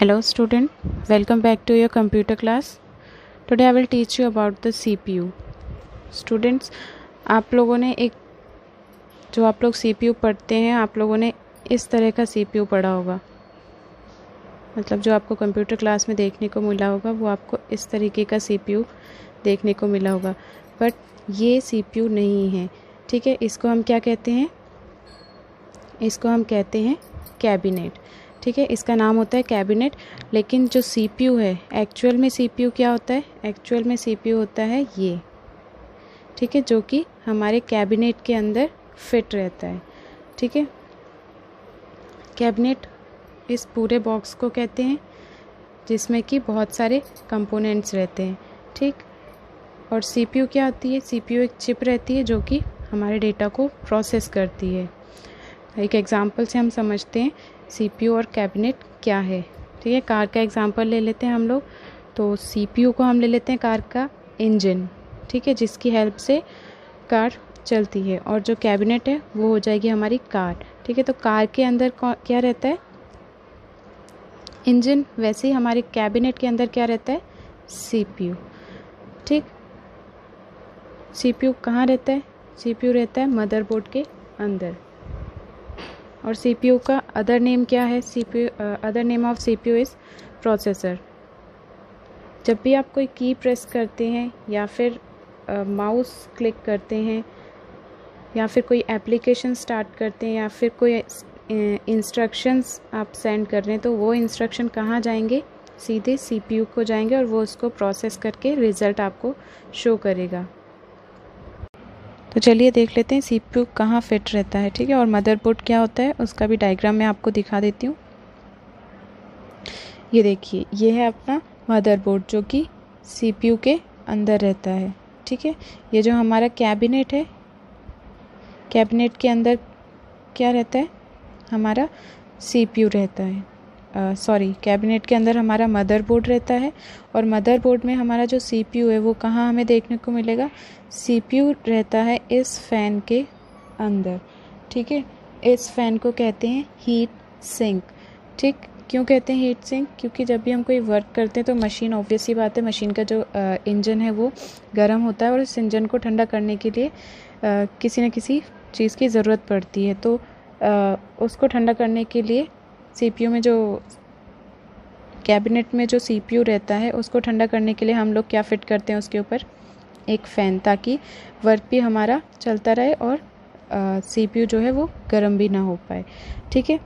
Hello student, welcome back to your computer class. Today I will teach you about the CPU. Students, आप लोगों ने जो आप लोग CPU पढ़ते हैं, आप लोगों ने इस तरह का CPU पढ़ा होगा। मतलब जो आपको कंप्यूटर क्लास में देखने को मिला होगा वो आपको इस तरीके का CPU देखने को मिला होगा, बट ये CPU नहीं है। ठीक है, इसको हम क्या कहते हैं? इसको हम कहते हैं कैबिनेट। ठीक है, इसका नाम होता है कैबिनेट। लेकिन जो CPU है, एक्चुअल में CPU क्या होता है? एक्चुअल में CPU होता है ये। ठीक है, जो कि हमारे कैबिनेट के अंदर फिट रहता है। ठीक है, कैबिनेट इस पूरे बॉक्स को कहते हैं जिसमें कि बहुत सारे कंपोनेंट्स रहते हैं। ठीक, और CPU क्या होती है? CPU एक चिप रहती है जो कि हमारे डेटा को प्रोसेस करती है। एक एग्जांपल से हम समझते हैं CPU और कैबिनेट क्या है। ठीक है, कार का एग्जांपल ले लेते हैं हम लोग। तो CPU को हम ले लेते हैं कार का इंजन, ठीक है, जिसकी हेल्प से कार चलती है, और जो कैबिनेट है वो हो जाएगी हमारी कार। ठीक है, तो कार के अंदर क्या रहता है? इंजन। वैसे ही हमारे कैबिनेट के अंदर क्या रहता है? CPU। ठीक, CPU कहाँ रहता है? CPU रहता है मदरबोर्ड के अंदर। और CPU का अदर नेम क्या है? Other name of CPU is processor. जब भी आप कोई की प्रेस करते हैं या फिर माउस क्लिक करते हैं या फिर कोई एप्लीकेशन स्टार्ट करते हैं या फिर कोई इंस्ट्रक्शंस आप सेंड कर रहे हैं, तो वो इंस्ट्रक्शन कहाँ जाएंगे? सीधे CPU को जाएंगे और वो उसको प्रोसेस करके रिज़ल्ट आपको शो करेगा। तो चलिए देख लेते हैं CPU कहाँ फिट रहता है। ठीक है, और मदरबोर्ड क्या होता है उसका भी डायग्राम मैं आपको दिखा देती हूँ। ये देखिए, ये है अपना मदरबोर्ड जो कि CPU के अंदर रहता है। ठीक है, ये जो हमारा कैबिनेट है, कैबिनेट के अंदर क्या रहता है? हमारा CPU रहता है। कैबिनेट के अंदर हमारा मदरबोर्ड रहता है, और मदरबोर्ड में हमारा जो CPU है वो कहाँ हमें देखने को मिलेगा? CPU रहता है इस फैन के अंदर। ठीक है, इस फैन को कहते हैं हीट सिंक। ठीक, क्यों कहते हैं हीट सिंक? क्योंकि जब भी हम कोई वर्क करते हैं तो मशीन, ऑब्वियस सी बात है, मशीन का जो इंजन है वो गर्म होता है, और इस इंजन को ठंडा करने के लिए किसी न किसी चीज़ की ज़रूरत पड़ती है। तो उसको ठंडा करने के लिए CPU में, जो कैबिनेट में जो CPU रहता है, उसको ठंडा करने के लिए हम लोग क्या फिट करते हैं उसके ऊपर? एक फ़ैन, ताकि वर्क भी हमारा चलता रहे और CPU जो है वो गर्म भी ना हो पाए। ठीक है,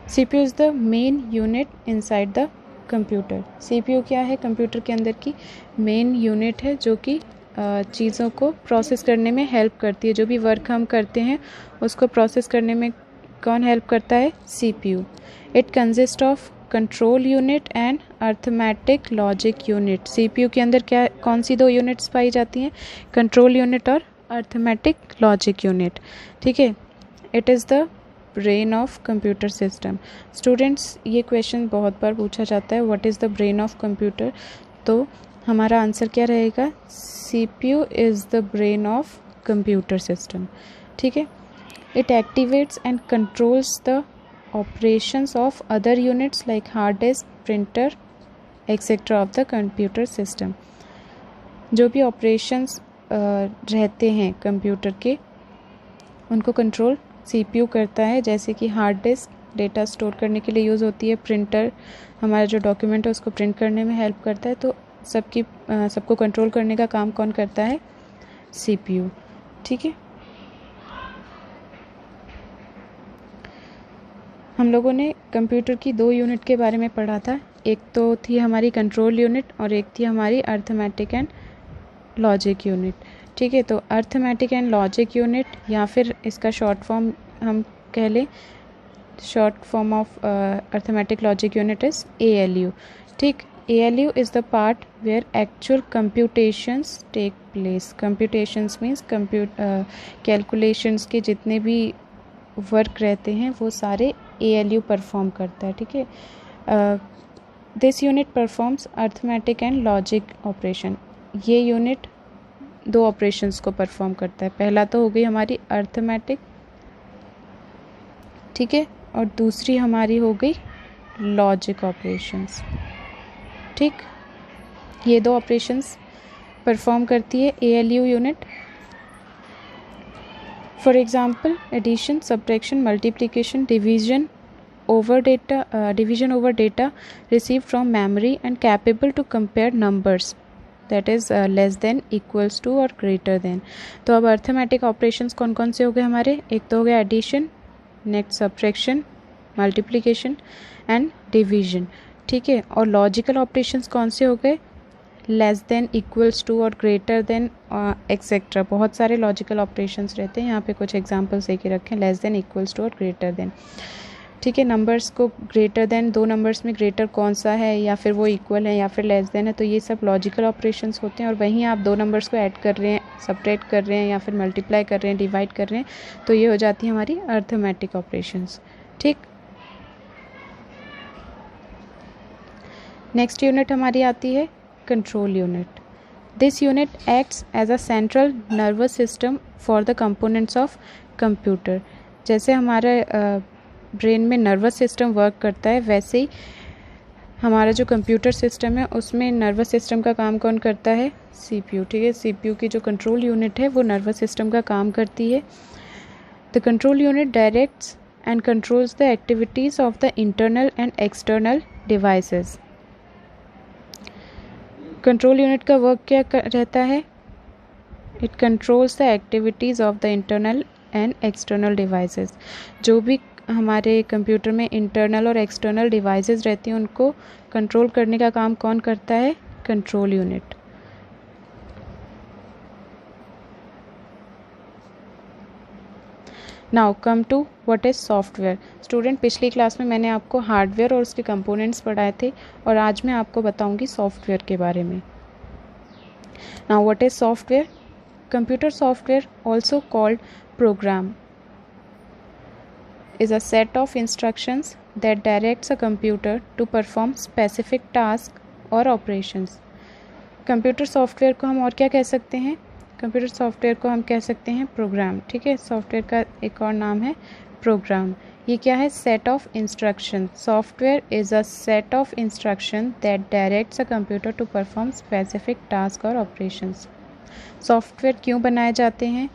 CPU is the main unit inside the computer. CPU क्या है? कंप्यूटर के अंदर की मेन यूनिट है जो कि चीज़ों को प्रोसेस करने में हेल्प करती है। जो भी वर्क हम करते हैं उसको प्रोसेस करने में कौन हेल्प करता है? CPU। It consist of control unit and arithmetic logic unit. CPU के अंदर क्या, कौन सी दो यूनिट्स पाई जाती हैं? कंट्रोल यूनिट और अर्थमेटिक लॉजिक यूनिट। ठीक है, it is the brain of computer system. Students, ये क्वेश्चन बहुत बार पूछा जाता है, what is the brain of computer? तो हमारा आंसर क्या रहेगा? CPU is the brain of computer system. ठीक है, it activates and controls the operations of other units like hard disk, printer, etc. of the computer system। जो भी operations रहते हैं कंप्यूटर के, उनको कंट्रोल CPU करता है। जैसे कि हार्ड डिस्क डेटा स्टोर करने के लिए यूज़ होती है, प्रिंटर हमारा जो डॉक्यूमेंट है उसको प्रिंट करने में हेल्प करता है। तो सबको कंट्रोल करने का काम कौन करता है? CPU। ठीक है, हम लोगों ने कंप्यूटर की दो यूनिट के बारे में पढ़ा था। एक तो थी हमारी कंट्रोल यूनिट और एक थी हमारी अर्थमेटिक एंड लॉजिक यूनिट। ठीक है, तो अर्थमेटिक एंड लॉजिक यूनिट, या फिर इसका शॉर्ट फॉर्म हम कह लें, short form of arithmetic logic unit is ALU। ठीक, ALU is the part where actual computations take place. Computations means calculations के जितने भी वर्क रहते हैं वो सारे ALU परफॉर्म करता है। ठीक है, this unit performs arithmetic and logic operation. ये यूनिट दो ऑपरेशंस को परफॉर्म करता है। पहला तो हो गई हमारी अर्थमेटिक, ठीक है, और दूसरी हमारी हो गई लॉजिक ऑपरेशंस। ठीक, ये दो ऑपरेशंस परफॉर्म करती है ALU unit. For example addition, subtraction, multiplication, division over data received from memory and capable to compare numbers, that is less than, equals to और greater than। तो अब अर्थमेटिक ऑपरेशंस कौन कौन से हो गए हमारे? एक तो हो गया addition, next subtraction, multiplication and division. ठीक है, और लॉजिकल ऑपरेशंस कौन से हो गए? लेस देन, इक्वल्स टू और ग्रेटर देन एक्सेट्रा। बहुत सारे लॉजिकल ऑपरेशंस रहते हैं, यहाँ पे कुछ एग्जांपल्स देके रखें, लेस देन, इक्वल्स टू और ग्रेटर देन। ठीक है, नंबर्स को ग्रेटर देन, दो नंबर्स में ग्रेटर कौन सा है, या फिर वो इक्वल है या फिर लेस देन है, तो ये सब लॉजिकल ऑपरेशंस होते हैं। और वहीं आप दो नंबर्स को ऐड कर रहे हैं, सब्ट्रैक्ट कर रहे हैं या फिर मल्टीप्लाई कर रहे हैं, डिवाइड कर रहे हैं, तो ये हो जाती है हमारी अर्थमेटिक ऑपरेशंस। ठीक, नेक्स्ट यूनिट हमारी आती है control unit. This unit acts as a central nervous system for the components of computer. जैसे हमारे ब्रेन में नर्वस सिस्टम वर्क करता है, वैसे ही हमारा जो कंप्यूटर सिस्टम है उसमें नर्वस सिस्टम का काम कौन करता है? CPU। ठीक है, CPU की जो कंट्रोल यूनिट है वो नर्वस सिस्टम का काम करती है। The control unit directs and controls the activities of the internal and external devices. Control unit का वर्क क्या रहता है? It controls the activities of the internal and external devices. जो भी हमारे कंप्यूटर में इंटरनल और एक्सटर्नल डिवाइसेस रहती हैं उनको कंट्रोल करने का काम कौन करता है? Control unit. Now come to what is software. Student, पिछली क्लास में मैंने आपको हार्डवेयर और उसके कंपोनेंट्स पढ़ाए थे, और आज मैं आपको बताऊंगी सॉफ्टवेयर के बारे में। Now what is software? Computer software, also called programme, is a set of instructions that directs a computer to perform specific task or operations। Computer software को हम और क्या कह सकते हैं? कंप्यूटर सॉफ्टवेयर को हम कह सकते हैं प्रोग्राम। ठीक है, सॉफ्टवेयर का एक और नाम है प्रोग्राम। ये क्या है? Set of instruction. Software is a set of instruction that directs a computer to perform specific task और ऑपरेशंस। सॉफ्टवेयर क्यों बनाए जाते हैं?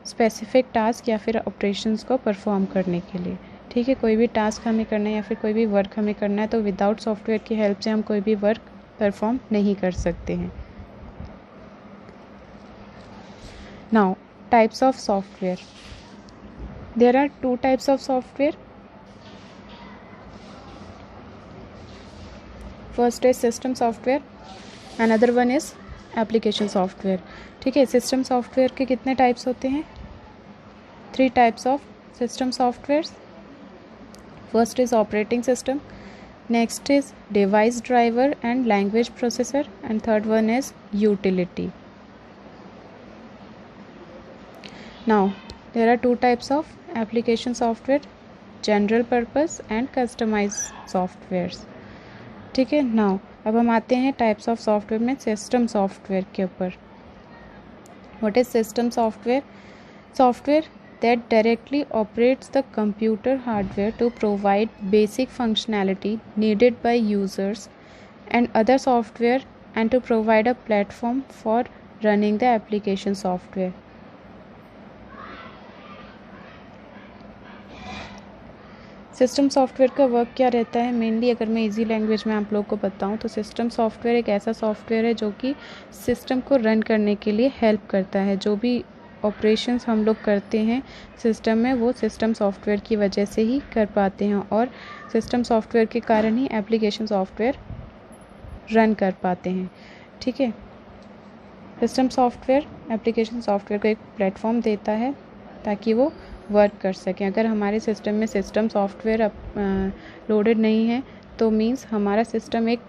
स्पेसिफिक टास्क या फिर ऑपरेशंस को परफॉर्म करने के लिए। ठीक है, कोई भी टास्क हमें करना है या फिर कोई भी वर्क हमें करना है, तो विदाउट सॉफ्टवेयर की हेल्प से हम कोई भी वर्क परफॉर्म नहीं कर सकते हैं। Now types of software. There are two types of software. First is system software, another one is application software. ठीक है, सिस्टम सॉफ्टवेयर के कितने टाइप्स होते हैं? 3 types of system software. First is operating system, next is device driver and language processor, and third one is utility. Now there are 2 types of application software, general purpose and customise softwares. ठीक है, now अब हम आते हैं types of software में system software के ऊपर। What is system software? Software that directly operates the computer hardware to provide basic functionality needed by users and other software, and to provide a platform for running the application software. System software का work क्या रहता है? Mainly अगर मैं easy language में आप लोग को बताऊं तो सिस्टम सॉफ्टवेयर एक ऐसा सॉफ्टवेयर है जो कि सिस्टम को रन करने के लिए हेल्प करता है। जो भी ऑपरेशंस हम लोग करते हैं सिस्टम में, वो सिस्टम सॉफ्टवेयर की वजह से ही कर पाते हैं, और सिस्टम सॉफ्टवेयर के कारण ही एप्लीकेशन सॉफ्टवेयर रन कर पाते हैं। ठीक है, सिस्टम सॉफ्टवेयर एप्लीकेशन सॉफ्टवेयर को एक प्लेटफॉर्म देता है ताकि वो वर्क कर सकें। अगर हमारे सिस्टम में सिस्टम सॉफ्टवेयर लोडेड नहीं है तो मीन्स हमारा सिस्टम एक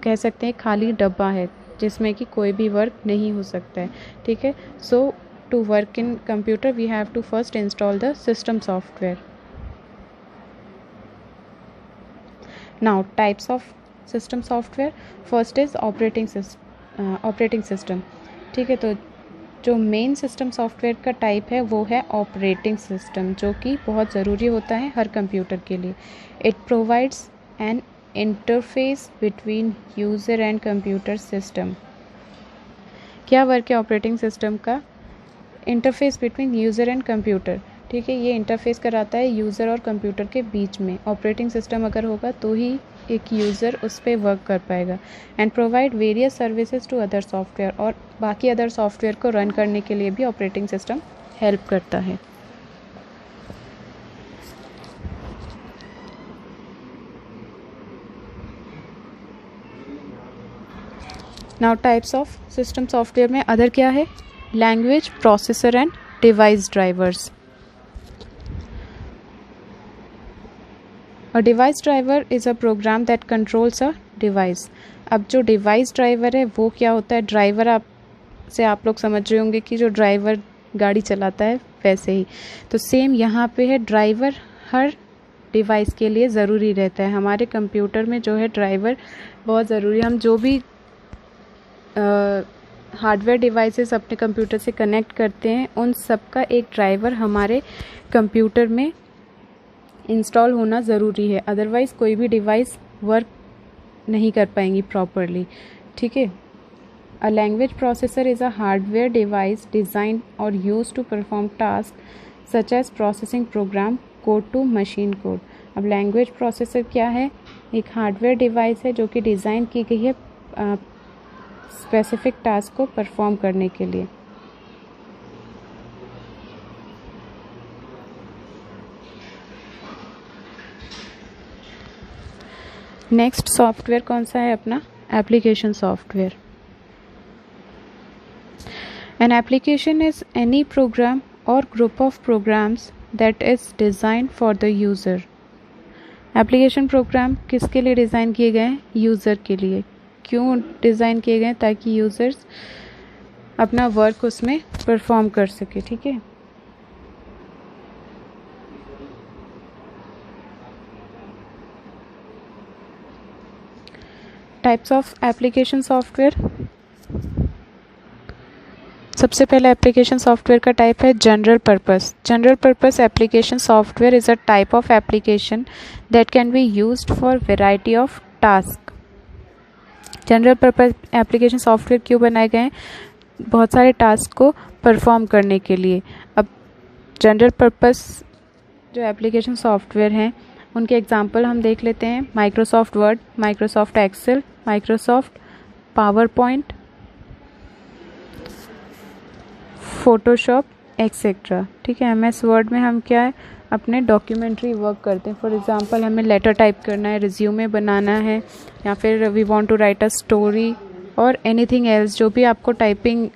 कह सकते हैं खाली डब्बा है जिसमें कि कोई भी वर्क नहीं हो सकता है। ठीक है, सो to work in computer we have to first install the system software. Now types of system software. First is operating system. ठीक है, तो जो मेन सिस्टम सॉफ्टवेयर का टाइप है वो है ऑपरेटिंग सिस्टम, जो कि बहुत ज़रूरी होता है हर कंप्यूटर के लिए। It provides N interface between user and computer system. क्या वर्क है ऑपरेटिंग सिस्टम का? Interface between user and computer, ठीक है, ये इंटरफेस कराता है यूज़र और कंप्यूटर के बीच में। ऑपरेटिंग सिस्टम अगर होगा तो ही एक यूज़र उस पर वर्क कर पाएगा। And provide various services to other software, और बाकी अदर सॉफ्टवेयर को रन करने के लिए भी ऑपरेटिंग सिस्टम हेल्प करता है। Now types of system software में अदर क्या है? Language, processor and device drivers. A device driver is a program that controls a device. अब जो डिवाइस ड्राइवर है वो क्या होता है? ड्राइवर आप लोग समझ रहे होंगे कि जो ड्राइवर गाड़ी चलाता है वैसे ही, तो सेम यहाँ पे है, ड्राइवर हर डिवाइस के लिए ज़रूरी रहता है। हमारे कंप्यूटर में जो है ड्राइवर बहुत ज़रूरी है। हम जो भी हार्डवेयर डिवाइसेस अपने कंप्यूटर से कनेक्ट करते हैं उन सब का एक ड्राइवर हमारे कंप्यूटर में इंस्टॉल होना ज़रूरी है, अदरवाइज़ कोई भी डिवाइस वर्क नहीं कर पाएंगी प्रॉपरली, ठीक है। A language processor is a hardware device design और use to perform task such as processing program code to machine code. अब लैंग्वेज प्रोसेसर क्या है? एक हार्डवेयर डिवाइस है जो कि डिज़ाइन की गई है स्पेसिफिक टास्क को परफॉर्म करने के लिए। नेक्स्ट सॉफ्टवेयर कौन सा है अपना? Application software. An application is any program और group of programs that is design for the user. Application program किसके लिए डिज़ाइन किए गए हैं? यूज़र के लिए। क्यों डिज़ाइन किए गए? ताकि यूज़र्स अपना वर्क उसमें परफॉर्म कर सके, ठीक है। Types of application software. सबसे पहले एप्लीकेशन सॉफ्टवेयर का टाइप है general purpose. General purpose application software is a type of application that can be used for variety of task. General purpose application software क्यों बनाए गए हैं? बहुत सारे टास्क को परफॉर्म करने के लिए। अब जनरल पर्पस जो एप्लीकेशन सॉफ्टवेयर हैं उनके एग्जांपल हम देख लेते हैं। Microsoft Word, Microsoft Excel, Microsoft PowerPoint, Photoshop etcetera, ठीक है। एमएस वर्ड में हम क्या है अपने डॉक्यूमेंट्री वर्क करते हैं। फॉर एग्जांपल हमें लेटर टाइप करना है, रिज्यूमे बनाना है, या फिर we want to write a story और एनीथिंग एल्स। जो भी आपको टाइपिंग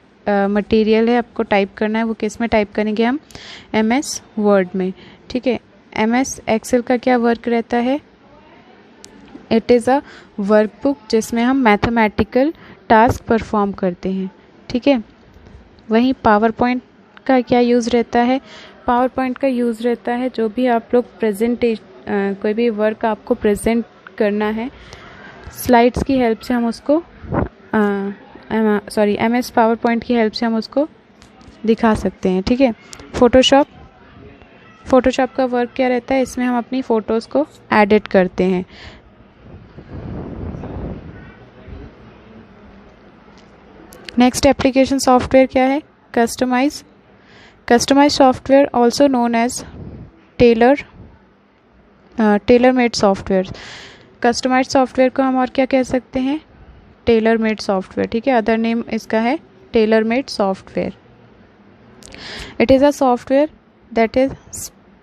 मटेरियल है आपको टाइप करना है वो किस में टाइप करेंगे हम? एमएस वर्ड में, ठीक है। एमएस एक्सेल का क्या वर्क रहता है? इट इज़ अ वर्कबुक जिसमें हम मैथमेटिकल टास्क परफॉर्म करते हैं, ठीक है। वहीं पावर पॉइंट का क्या यूज़ रहता है? पावर पॉइंट का यूज़ रहता है जो भी आप लोग कोई भी वर्क आपको प्रेजेंट करना है, स्लाइड्स की हेल्प से हम उसको एमएस पावर पॉइंट की हेल्प से हम उसको दिखा सकते हैं, ठीक है। फोटोशॉप का वर्क क्या रहता है? इसमें हम अपनी फ़ोटोज़ को एडिट करते हैं। नेक्स्ट एप्लीकेशन सॉफ्टवेयर क्या है? Customise software also known as tailor made software. Customise software को हम और क्या कह सकते हैं? टेलर मेड सॉफ्टवेयर, ठीक है। अदर नेम इसका है tailor made software. It is a software that is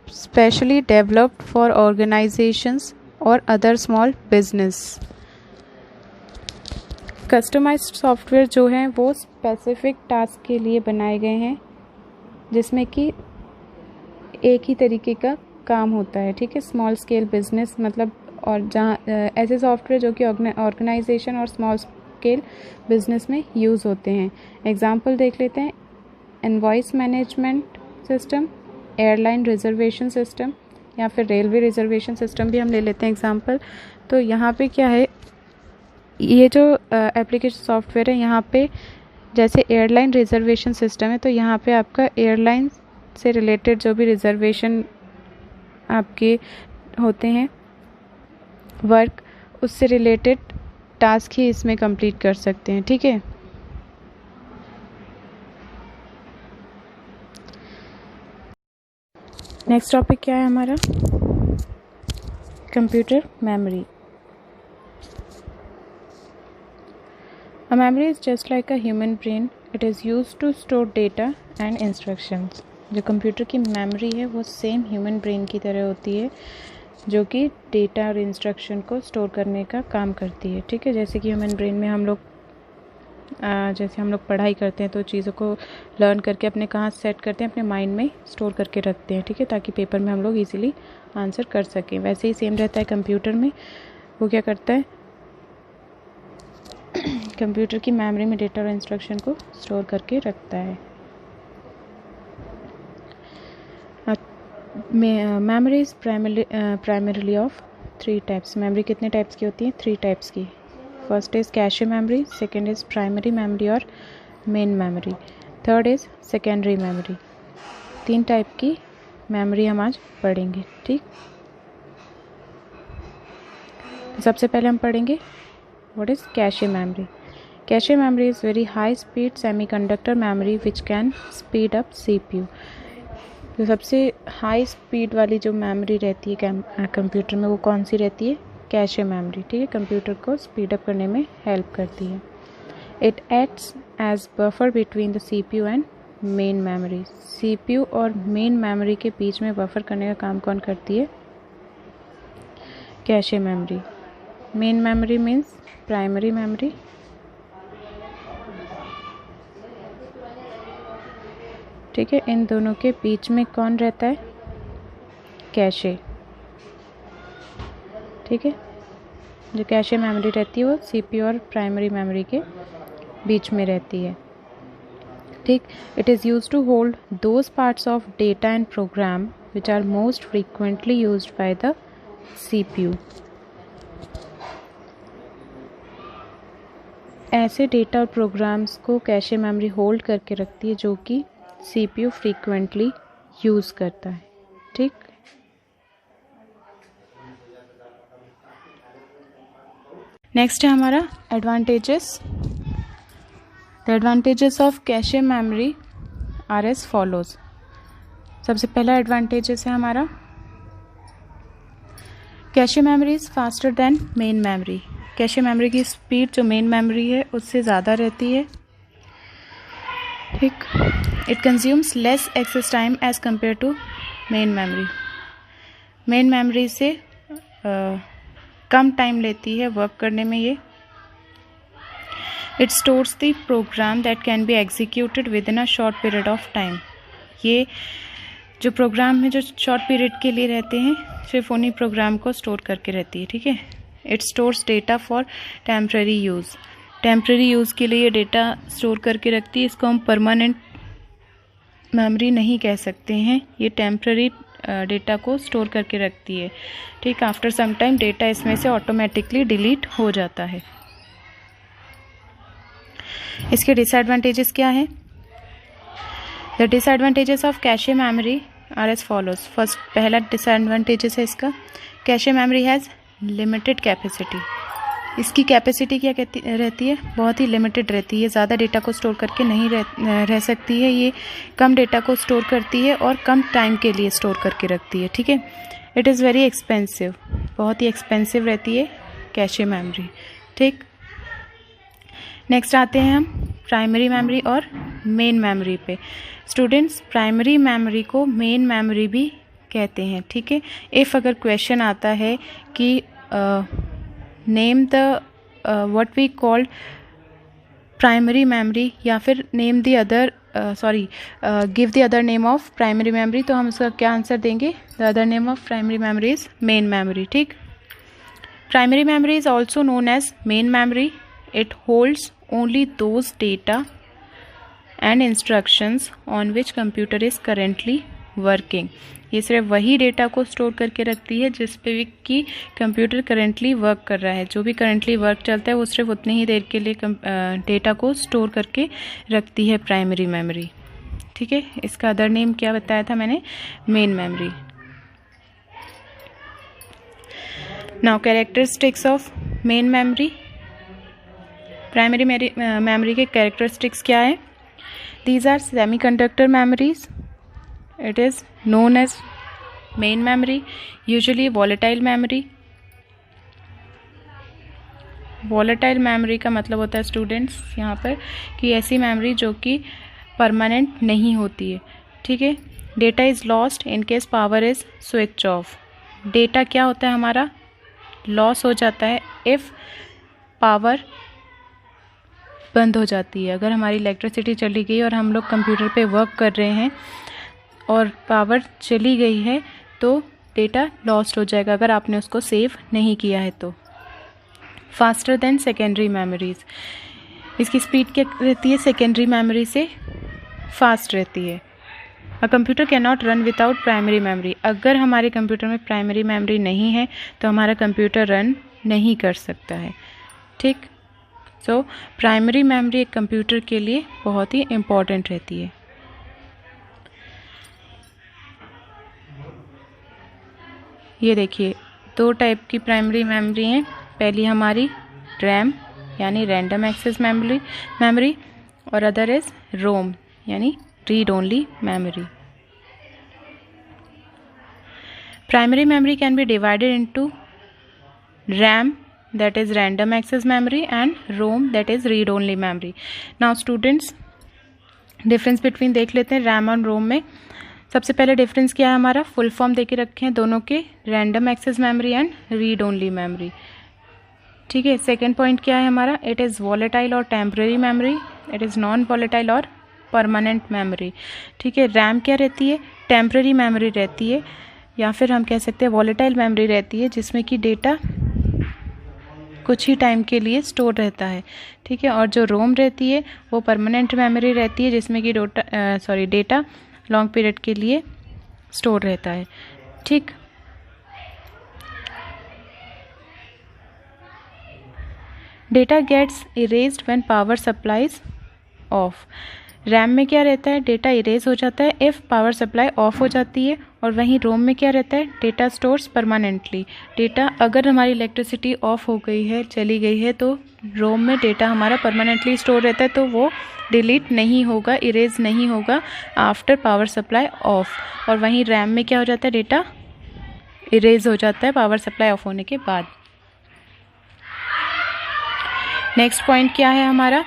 specially developed for organisations और other small business. Customised software जो हैं वो स्पेसिफिक टास्क के लिए बनाए गए हैं जिसमें कि एक ही तरीके का काम होता है, ठीक है। स्मॉल स्केल बिजनेस मतलब, और जहाँ ऐसे सॉफ्टवेयर जो कि ऑर्गेनाइजेशन और स्मॉल स्केल बिजनेस में यूज़ होते हैं। एग्जांपल देख लेते हैं। Invoice management system, airline reservation system, या फिर रेलवे रिजर्वेशन सिस्टम भी हम ले लेते हैं एग्जांपल। तो यहाँ पे क्या है, ये जो एप्लीकेशन सॉफ्टवेयर है यहाँ पे जैसे एयरलाइन रिजर्वेशन सिस्टम है, तो यहाँ पे आपका एयरलाइन से रिलेटेड जो भी रिजर्वेशन आपके होते हैं वर्क, उससे रिलेटेड टास्क ही इसमें कंप्लीट कर सकते हैं। ठीक है, नेक्स्ट टॉपिक क्या है हमारा? Computer memory. A memory is just like a human brain. It is used to store data and instructions. जो कंप्यूटर की मेमोरी है वो सेम ह्यूमन ब्रेन की तरह होती है, जो कि डेटा और इंस्ट्रक्शन को स्टोर करने का काम करती है। ठीक है, जैसे कि ह्यूमन ब्रेन में हम लोग पढ़ाई करते हैं तो चीज़ों को लर्न करके अपने कहाँ सेट करते हैं, अपने माइंड में स्टोर करके रखते हैं। ठीक है, ताकि पेपर में हम लोग इजीली आंसर कर सकें। वैसे ही सेम रहता है कंप्यूटर में। वो क्या करता है, कंप्यूटर की मेमोरी में डेटा और इंस्ट्रक्शन को स्टोर करके रखता है। Memory is primarily of 3 types. Memory कितने टाइप्स की होती है? 3 टाइप्स की। First is cache memory, second is primary memory और main memory, third is secondary memory. 3 type की मेमोरी हम आज पढ़ेंगे। ठीक, सबसे पहले हम पढ़ेंगे what is cache memory. Cache memory is very high speed semiconductor memory which can speed up CPU। जो सबसे हाई स्पीड वाली जो मेमोरी रहती है कंप्यूटर में, वो कौन सी रहती है? Cache memory. ठीक है, कंप्यूटर को स्पीड अप करने में हेल्प करती है। It acts as buffer between the CPU and main memory. CPU और मेन मेमोरी के बीच में बफर करने का काम कौन करती है? Cache memory. Main memory means primary memory. ठीक है, इन दोनों के बीच में कौन रहता है? कैशे। ठीक है, जो कैशे मेमोरी रहती है वो CPU और प्राइमरी मेमोरी के बीच में रहती है। ठीक, it is use to hold those parts of data and program which are most frequently used by the CPU। ऐसे डेटा और प्रोग्राम्स को कैशे मेमोरी होल्ड करके रखती है जो कि CPU फ्रीक्वेंटली यूज़ करता है। ठीक, नेक्स्ट है हमारा advantages. The advantages of cache memory are as follows. सबसे पहला एडवांटेजेस है हमारा, cache memory is faster than main memory. Cache memory की स्पीड जो मेन मेमोरी है उससे ज़्यादा रहती है। ठीक, it consumes less access time as compare to main memory. Main memory से कम टाइम लेती है वर्क करने में ये। It stores the program that can be executed with in a short period of time. ये जो प्रोग्राम है जो शॉर्ट पीरियड के लिए रहते हैं, सिर्फ उन्हीं प्रोग्राम को स्टोर करके रहती है। ठीक है, it stores data for temporary use. Temporary use के लिए ये डेटा स्टोर करके रखती है। इसको हम परमानेंट मेमोरी नहीं कह सकते हैं, ये टेम्पररी डेटा को स्टोर करके रखती है। ठीक, आफ्टर सम टाइम डेटा इसमें से ऑटोमेटिकली डिलीट हो जाता है। इसके डिसएडवांटेजेस क्या है? The disadvantages of cache memory are as follows. First, पहला डिसएडवांटेजेस है इसका, cache memory has limited capacity. इसकी कैपेसिटी क्या रहती है? बहुत ही लिमिटेड रहती है। ज़्यादा डेटा को स्टोर करके नहीं रह सकती है। ये कम डेटा को स्टोर करती है और कम टाइम के लिए स्टोर करके रखती है। ठीक है, इट इज़ वेरी एक्सपेंसिव। बहुत ही एक्सपेंसिव रहती है कैशे मेमोरी। ठीक, नेक्स्ट आते हैं हम प्राइमरी मेमोरी और मेन मेमोरी पे। स्टूडेंट्स, प्राइमरी मेमोरी को मेन मेमोरी भी कहते हैं। ठीक है, इफ़ अगर क्वेश्चन आता है कि name the what we called primary memory, या फिर name the other give the other name of primary memory, तो हम उसका क्या आंसर देंगे? The other name of primary memory is main memory. ठीक, primary memory is also known as main memory. It holds only those data and instructions on which computer is currently working. ये सिर्फ वही data को store करके रखती है जिस पे भी कि कंप्यूटर करंटली वर्क कर रहा है। जो भी करंटली वर्क चलता है वो सिर्फ उतनी ही देर के लिए डेटा को स्टोर करके रखती है प्राइमरी मेमोरी। ठीक है, इसका अदर नेम क्या बताया था मैंने, main memory. Now characteristics of main memory. Primary memory के कैरेक्टरिस्टिक्स क्या है? These are semiconductor memories, it is known as main memory, usually volatile memory। volatile memory का मतलब होता है स्टूडेंट्स यहाँ पर कि ऐसी मेमोरी जो कि परमानेंट नहीं होती है। ठीक है, data is lost in case power is switch off. Data क्या होता है हमारा, लॉस हो जाता है इफ़ पावर बंद हो जाती है। अगर हमारी इलेक्ट्रिसिटी चली गई और हम लोग कंप्यूटर पे वर्क कर रहे हैं और पावर चली गई है तो डेटा लॉस्ट हो जाएगा अगर आपने उसको सेव नहीं किया है तो। फास्टर देन सेकेंडरी मेमोरीज, इसकी स्पीड क्या रहती है, सेकेंडरी मेमोरी से फास्ट रहती है। A computer can not run without primary memory. अगर हमारे कंप्यूटर में प्राइमरी मेमोरी नहीं है तो हमारा कंप्यूटर रन नहीं कर सकता है। ठीक, सो प्राइमरी मेमोरी एक कंप्यूटर के लिए बहुत ही इम्पॉर्टेंट रहती है। ये देखिए, दो टाइप की प्राइमरी मेमोरी हैं। पहली हमारी रैम यानी रैंडम एक्सेस मेमोरी और अदर इज रोम यानी read only memory. Primary memory can be divided into RAM that is random access memory and ROM that is read only memory। now students difference between देख लेते हैं RAM और रोम में। सबसे पहले difference क्या है हमारा, फुल फॉर्म देके रखे हैं दोनों के, random access memory and read only memory. ठीक है, सेकेंड पॉइंट क्या है हमारा, इट इज़ वॉलेटाइल और temporary memory, it is non volatile और परमानेंट मेमोरी। ठीक है, रैम क्या रहती है, टेम्परेरी मेमोरी रहती है या फिर हम कह सकते हैं वॉलेटाइल मेमोरी रहती है जिसमें कि डेटा कुछ ही टाइम के लिए स्टोर रहता है। ठीक है, और जो रोम रहती है वो परमानेंट मेमोरी रहती है जिसमें कि डेटा लॉन्ग पीरियड के लिए स्टोर रहता है। ठीक, data gets erased when power supplies off. RAM में क्या रहता है, डेटा इरेज हो जाता है इफ़ पावर सप्लाई ऑफ हो जाती है, और वहीं रोम में क्या रहता है, डेटा स्टोर्स परमानेंटली। डेटा अगर हमारी इलेक्ट्रिसिटी ऑफ हो गई है, चली गई है, तो रोम में डेटा हमारा परमानेंटली स्टोर रहता है, तो वो डिलीट नहीं होगा, इरेज नहीं होगा आफ्टर पावर सप्लाई ऑफ। और वहीं रैम में क्या हो जाता है, डेटा इरेज हो जाता है पावर सप्लाई ऑफ होने के बाद। नेक्स्ट पॉइंट क्या है हमारा,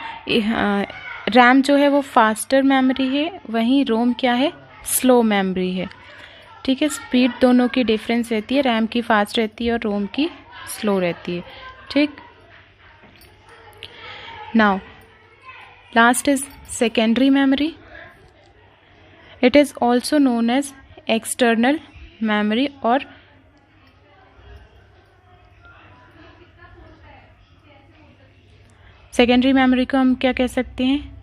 रैम जो है वो फास्टर मेमोरी है, वहीं रोम क्या है, स्लो मेमोरी है। ठीक है, स्पीड दोनों की डिफरेंस रहती है, रैम की फास्ट रहती है और रोम की स्लो रहती है। ठीक, now last is secondary memory. It is also known as external memory और सेकेंडरी मेमोरी को हम क्या कह सकते हैं,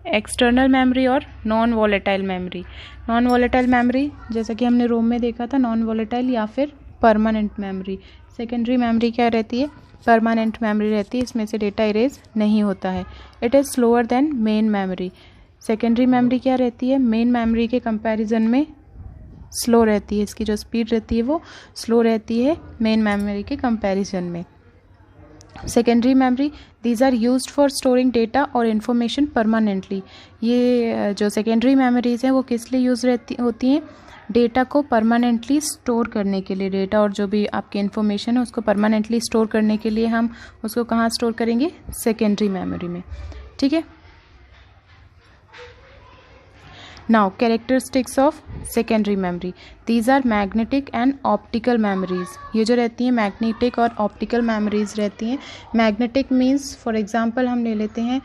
एक्सटर्नल मेमोरी और non volatile memory. Non volatile memory जैसा कि हमने रोम में देखा था, नॉन वॉलेटाइल या फिर परमानेंट मेमोरी। सेकेंडरी मेमोरी क्या रहती है, परमानेंट मेमोरी रहती है, इसमें से डेटा इरेज नहीं होता है। It is slower then main memory. Secondary memory क्या रहती है, मेन मेमोरी के कंपैरिजन में स्लो रहती है, इसकी जो स्पीड रहती है वो स्लो रहती है मेन मेमोरी के कंपैरिजन में। Secondary memory, these are used for storing data और इन्फॉर्मेशन परमानेंटली। ये जो सेकेंडरी मेमोरीज हैं वो किस लिए यूज़ होती हैं, डेटा को परमानेंटली स्टोर करने के लिए। डेटा और जो भी आपकी इन्फॉर्मेशन है उसको परमानेंटली स्टोर करने के लिए हम उसको कहाँ स्टोर करेंगे, सेकेंडरी मेमोरी में। ठीक है, now characteristics of secondary memory, these are magnetic and optical memories. ये जो रहती हैं मैग्नेटिक और ऑप्टिकल मेमोरीज रहती हैं। मैग्नेटिक मीन्स फॉर एग्जांपल हम ले लेते हैं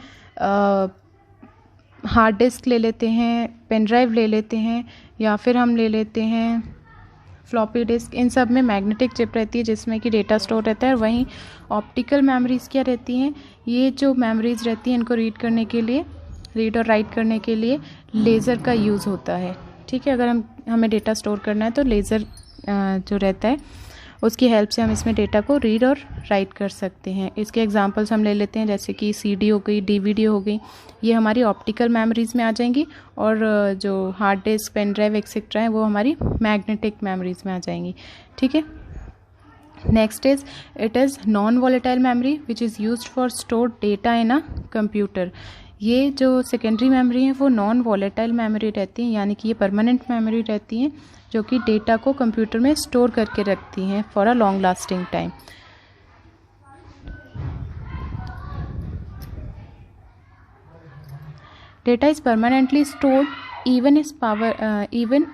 हार्ड डिस्क ले लेते हैं, पेन ड्राइव ले लेते हैं, या फिर हम ले लेते हैं फ्लॉपी डिस्क। इन सब में मैग्नेटिक चिप रहती है जिसमें कि डेटा स्टोर रहता है। वहीं ऑप्टिकल मेमोरीज क्या रहती हैं, ये जो मेमोरीज रहती हैं इनको रीड करने के लिए, रीड और राइट करने के लिए लेज़र का यूज़ होता है। ठीक है। अगर हमें डेटा स्टोर करना है तो लेज़र जो रहता है उसकी हेल्प से हम इसमें डेटा को रीड और राइट कर सकते हैं। इसके एग्जांपल्स हम ले लेते हैं, जैसे कि सीडी हो गई, डीवीडी हो गई, ये हमारी ऑप्टिकल मेमोरीज़ में आ जाएंगी, और जो hard disk, pen drive etcetera है वो हमारी मैग्नेटिक मेमोरीज़ में आ जाएंगी। ठीक है। Next is it is non volatile memory which is used for store data in a computer. ये जो सेकेंडरी मेमोरी है वो नॉन वॉलेटाइल मेमोरी रहती है, यानी कि ये परमानेंट मेमोरी रहती हैं जो कि डेटा को कंप्यूटर में स्टोर करके रखती हैं for a long lasting time. Data is permanently stored even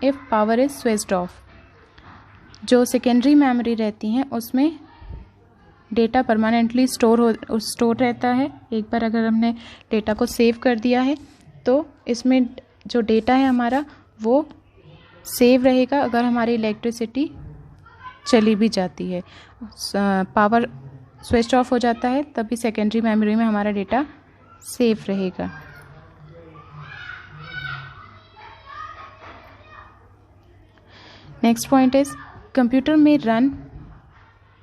if power is switched off. जो सेकेंडरी मेमोरी रहती हैं उसमें डेटा परमानेंटली स्टोर रहता है। एक बार अगर हमने डेटा को सेव कर दिया है तो इसमें जो डेटा है हमारा वो सेव रहेगा अगर हमारी इलेक्ट्रिसिटी चली भी जाती है, पावर स्विच ऑफ हो जाता है, तब भी सेकेंडरी मेमोरी में हमारा डेटा सेव रहेगा। नेक्स्ट पॉइंट इज कंप्यूटर में run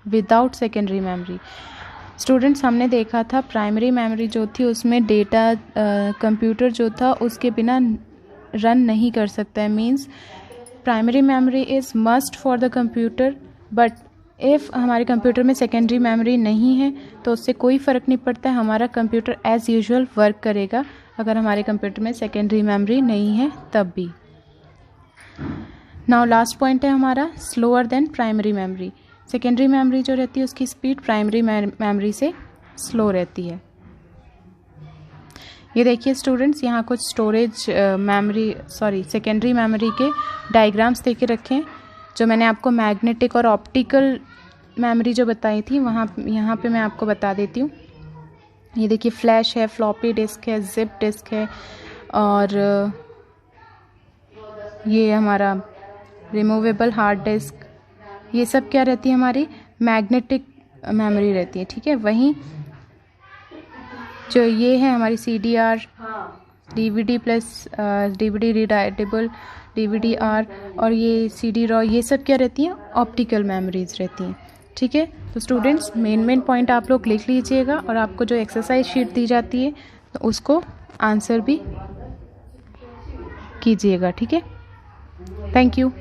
without secondary memory. Students, हमने देखा था प्राइमरी मेमोरी जो थी उसमें डेटा कंप्यूटर जो था उसके बिना रन नहीं कर सकता है। Means primary memory is must for the computer, but if हमारे कंप्यूटर में सेकेंडरी मेमोरी नहीं है तो उससे कोई फ़र्क नहीं पड़ता है, हमारा कंप्यूटर एज़ यूजुअल वर्क करेगा अगर हमारे कंप्यूटर में सेकेंडरी मेमोरी नहीं है तब भी। नाउ लास्ट पॉइंट है हमारा slower then primary memory. Secondary memory जो रहती है उसकी स्पीड प्राइमरी मेमोरी से स्लो रहती है। ये देखिए स्टूडेंट्स, यहाँ कुछ स्टोरेज सेकेंडरी मेमोरी के डायग्राम्स दे के रखे हैं। जो मैंने आपको मैग्नेटिक और ऑप्टिकल मेमोरी जो बताई थी यहाँ पे मैं आपको बता देती हूँ। ये देखिए फ्लैश है, फ्लॉपी डिस्क है, जिप डिस्क है, और ये हमारा रिमूवेबल हार्ड डिस्क, ये सब क्या रहती है हमारी मैग्नेटिक मेमोरी रहती है। ठीक है। वहीं जो ये है हमारी CDR, DVD plus DVD रीडाइटेबल, DVD-R, और ये CD-RAW, ये सब क्या रहती हैं ऑप्टिकल मेमोरीज रहती हैं। ठीक है। तो स्टूडेंट्स, मेन पॉइंट आप लोग लिख लीजिएगा, और आपको जो एक्सरसाइज शीट दी जाती है तो उसको आंसर भी कीजिएगा। ठीक है। Thank you.